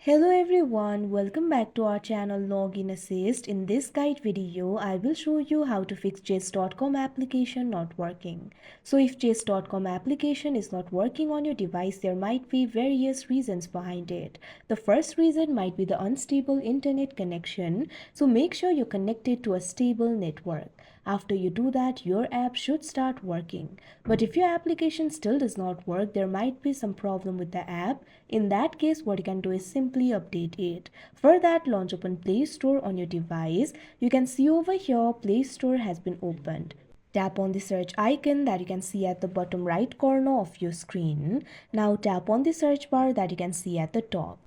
Hello everyone, welcome back to our channel Login Assist. In this guide video, I will show you how to fix chess.com application not working. So if chess.com application is not working on your device, there might be various reasons behind it. The first reason might be the unstable internet connection. So make sure you're connected to a stable network. After you do that, your app should start working. But if your application still does not work, there might be some problem with the app. In that case, what you can do is simply update it. For that, launch open Play Store on your device. You can see over here Play Store has been opened. Tap on the search icon that you can see at the bottom right corner of your screen. Now tap on the search bar that you can see at the top.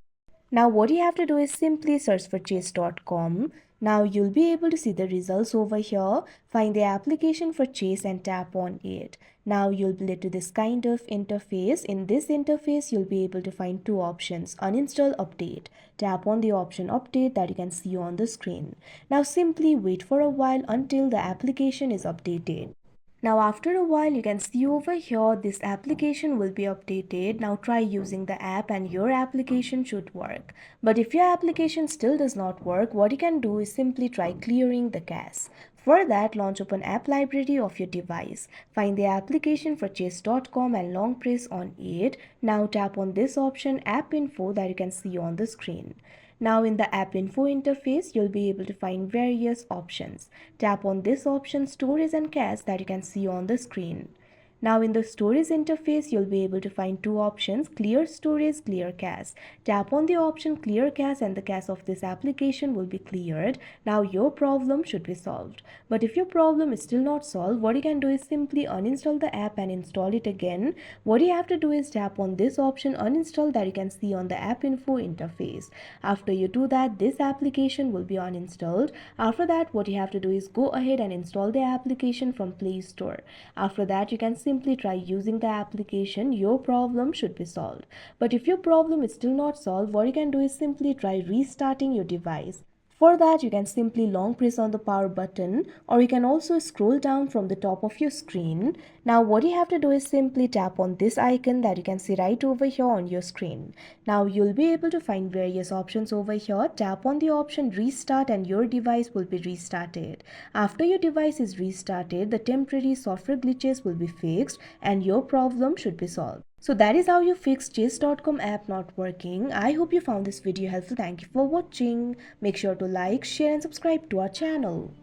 Now what you have to do is simply search for chase.com. Now you'll be able to see the results over here. Find the application for Chase and tap on it. Now you'll be led to this kind of interface. In this interface, you'll be able to find two options: uninstall, update. Tap on the option update that you can see on the screen. Now simply wait for a while until the application is updated. Now after a while you can see over here this application will be updated. Now try using the app and your application should work. But if your application still does not work, what you can do is simply try clearing the cache. For that, launch open app library of your device. Find the application for chess.com and long press on it. Now tap on this option app info that you can see on the screen. Now in the app info interface, you'll be able to find various options. Tap on this option storage and cache that you can see on the screen. Now in the storage interface, you'll be able to find two options: clear storage, clear cache. Tap on the option clear cache and the cache of this application will be cleared. Now your problem should be solved. But if your problem is still not solved, what you can do is simply uninstall the app and install it again. What you have to do is tap on this option uninstall that you can see on the app info interface. After you do that, this application will be uninstalled. After that, what you have to do is go ahead and install the application from Play Store. After that, you can simply try using the application. Your problem should be solved. But if your problem is still not solved, what you can do is simply try restarting your device. For that, you can simply long press on the power button, or you can also scroll down from the top of your screen. Now what you have to do is simply tap on this icon that you can see right over here on your screen. Now you'll be able to find various options over here. Tap on the option restart and your device will be restarted. After your device is restarted, the temporary software glitches will be fixed and your problem should be solved. So that is how you fix chess.com app not working. I hope you found this video helpful. Thank you for watching. Make sure to like, share and subscribe to our channel.